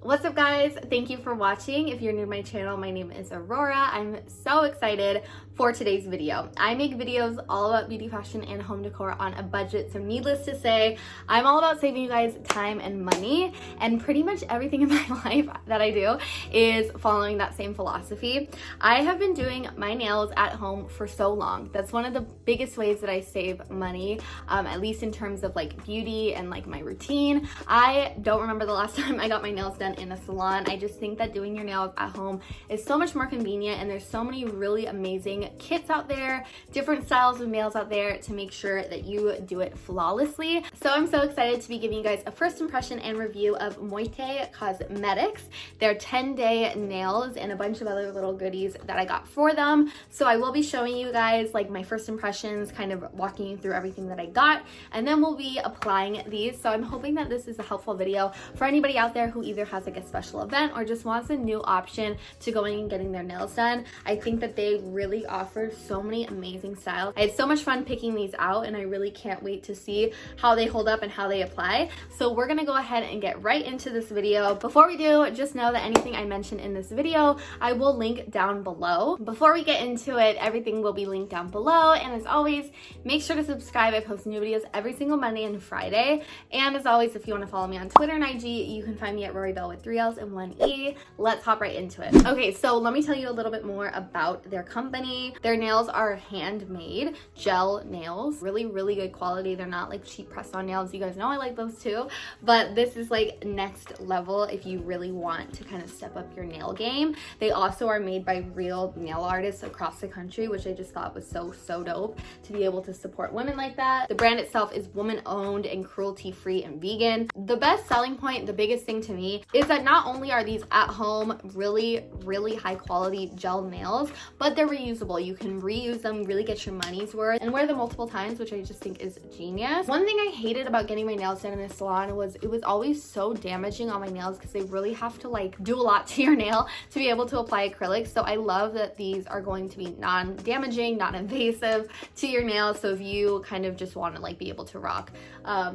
What's up guys? Thank you for watching. If you're new to my channel, my name is Aurora. I'm so excited for today's video. I make videos all about beauty, fashion, and home decor on a budget, so needless to say, I'm all about saving you guys time and money, and pretty much everything in my life that I do is following that same philosophy. I have been doing my nails at home for so long. That's one of the biggest ways that I save money, at least in terms of like beauty and like my routine. I don't remember the last time I got my nails done in a salon. I just think that doing your nails at home is so much more convenient, and there's so many really amazing kits out there, different styles of nails out there to make sure that you do it flawlessly. So I'm so excited to be giving you guys a first impression and review of Moitie Cosmetics, their 10-day nails and a bunch of other little goodies that I got for them. So I will be showing you guys like my first impressions, kind of walking you through everything that I got, and then we'll be applying these. So I'm hoping that this is a helpful video for anybody out there who either has like a special event or just wants a new option to going and getting their nails done. I think that they really offer so many amazing styles. I had so much fun picking these out, and I really can't wait to see how they hold up and how they apply. So we're gonna go ahead and get right into this video. Before we do, just know that anything I mention in this video, I will link down below. Before we get into it, everything will be linked down below, and as always, make sure to subscribe. I post new videos every single Monday and Friday, and as always, if you want to follow me on Twitter and IG, you can find me at Rory Bell with 3 L's and 1 E. Let's hop right into it. Okay, so let me tell you a little bit more about their company. Their nails are handmade gel nails, really good quality. They're not like cheap press-on nails. You guys know I like those too, but this is like next level if you really want to kind of step up your nail game. They also are made by real nail artists across the country, which I just thought was so dope to be able to support women like that. The brand itself is woman-owned and cruelty-free and vegan. The best selling point, the biggest thing to me, is that not only are these at home really high quality gel nails, but they're reusable. You can reuse them, really get your money's worth, and wear them multiple times, which I just think is genius. One thing I hated about getting my nails done in a salon was it was always so damaging on my nails because they really have to like do a lot to your nail to be able to apply acrylics. So I love that these are going to be non-damaging, non-invasive to your nails. So if you kind of just want to like be able to rock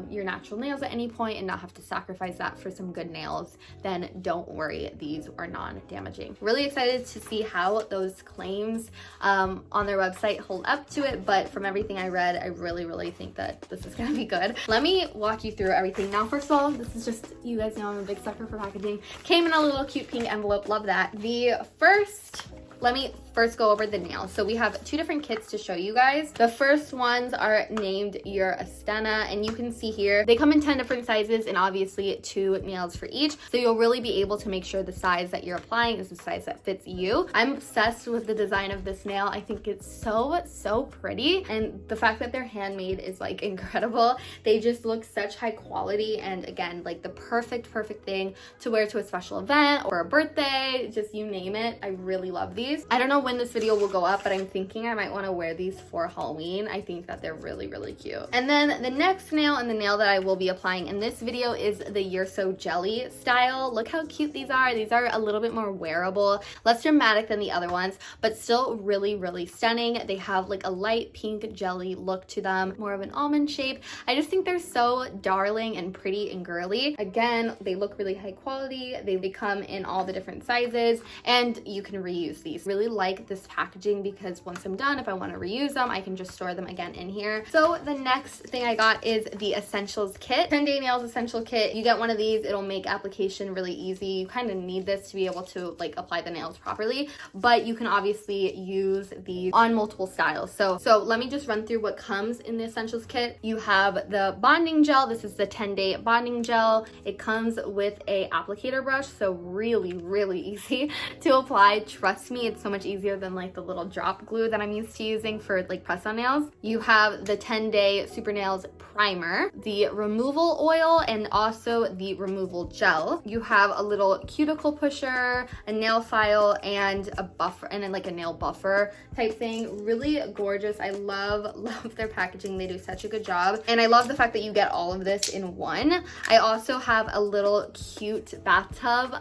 your natural nails at any point and not have to sacrifice that for some good nails, then don't worry, these are non-damaging. Really excited to see how those claims on their website hold up to it, but from everything I read, I really think that this is gonna be good. Let me walk you through everything. Now, first of all, this is just, you guys know I'm a big sucker for packaging. Came in a little cute pink envelope, love that. Let me first go over the nails. So we have 2 different kits to show you guys. The first ones are named your stunna, and you can see here they come in 10 different sizes and obviously 2 nails for each, so you'll really be able to make sure the size that you're applying is the size that fits you. I'm obsessed with the design of this nail. I think it's so pretty, and the fact that they're handmade is like incredible. They just look such high quality, and again, like the perfect thing to wear to a special event or a birthday, just you name it. I really love these. I don't know when this video will go up, but I'm thinking I might want to wear these for Halloween. I think that they're really cute. And then the next nail, and the nail that I will be applying in this video, is the You're So Jelly style. Look how cute these are. These are a little bit more wearable, less dramatic than the other ones, but still really stunning. They have like a light pink jelly look to them, more of an almond shape. I just think they're so darling and pretty and girly. Again, they look really high quality. They come in all the different sizes, and you can reuse these. Really like this packaging because once I'm done, if I want to reuse them, I can just store them again in here. So the next thing I got is the Essentials Kit, 10-day nails essential kit. You get one of these, it'll make application really easy. You kind of need this to be able to like apply the nails properly, but you can obviously use these on multiple styles. So let me just run through what comes in the Essentials Kit. You have the bonding gel. This is the 10-day bonding gel. It comes with a applicator brush, so really easy to apply. Trust me, me, it's so much easier than like the little drop glue that I'm used to using for like press-on nails. You have the 10-day Super Nails primer, the removal oil, and also the removal gel. You have a little cuticle pusher, a nail file, and a buffer, and then like a nail buffer type thing. Really gorgeous. I love their packaging. They do such a good job. And I love the fact that you get all of this in one. I also have a little cute bathtub.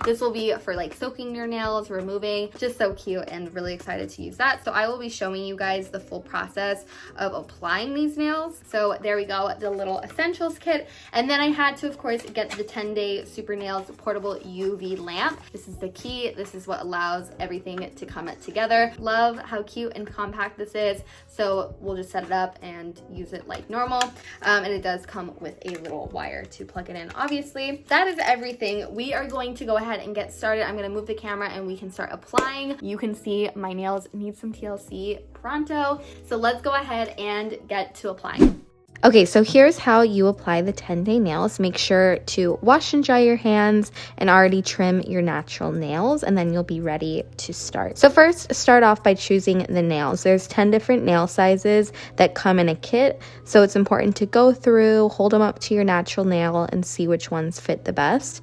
This will be for like soaking your nails, removing, just so cute, and really excited to use that. So I will be showing you guys the full process of applying these nails. So there we go, the little essentials kit. And then I had to, of course, get the 10-day Super Nails portable UV lamp. This is the key. This is what allows everything to come together. Love how cute and compact this is. So we'll just set it up and use it like normal. And it does come with a little wire to plug it in, obviously. That is everything. We are going to go ahead and get started. I'm gonna move the camera and we can start applying. You can see my nails need some TLC pronto. So let's go ahead and get to applying. Okay, so here's how you apply the 10-day nails. Make sure to wash and dry your hands and already trim your natural nails, and then you'll be ready to start. So first, start off by choosing the nails. There's 10 different nail sizes that come in a kit, so it's important to go through, hold them up to your natural nail, and see which ones fit the best.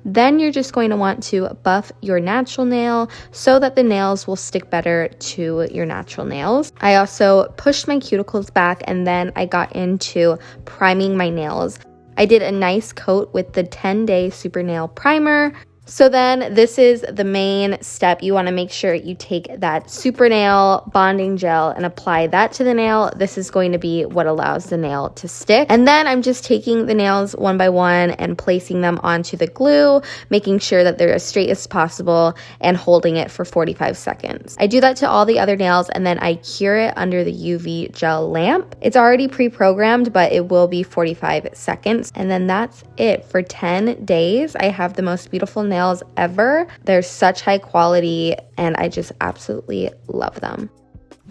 Then you're just going to want to buff your natural nail so that the nails will stick better to your natural nails. I also pushed my cuticles back, and then I got into priming my nails. I did a nice coat with the 10-day Super Nail Primer. So then this is the main step. You want to make sure you take that Super Nail bonding gel and apply that to the nail. This is going to be what allows the nail to stick. And then I'm just taking the nails one by one and placing them onto the glue, making sure that they're as straight as possible and holding it for 45 seconds. I do that to all the other nails, and then I cure it under the UV gel lamp. It's already pre-programmed, but it will be 45 seconds. And then that's it for 10 days. I have the most beautiful nails ever. They're such high quality and I just absolutely love them.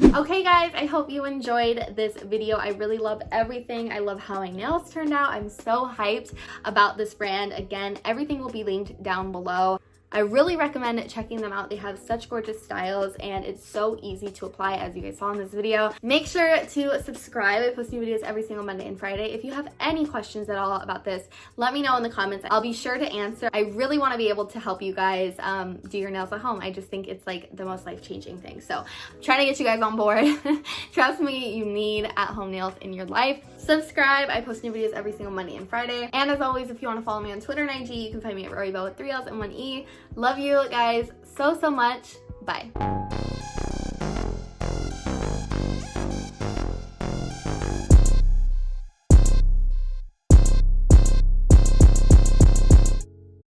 Okay guys, I hope you enjoyed this video. I really love everything. I love how my nails turned out. I'm so hyped about this brand. Again, everything will be linked down below. I really recommend checking them out. They have such gorgeous styles and it's so easy to apply, as you guys saw in this video. Make sure to subscribe. I post new videos every single Monday and Friday. If you have any questions at all about this, let me know in the comments. I'll be sure to answer. I really want to be able to help you guys do your nails at home. I just think it's like the most life-changing thing. So I'm trying to get you guys on board. Trust me, you need at-home nails in your life. Subscribe. I post new videos every single Monday and Friday. And as always, if you want to follow me on Twitter and IG, you can find me at RoryBell with 3 L's and 1 E. Love you guys so much. Bye.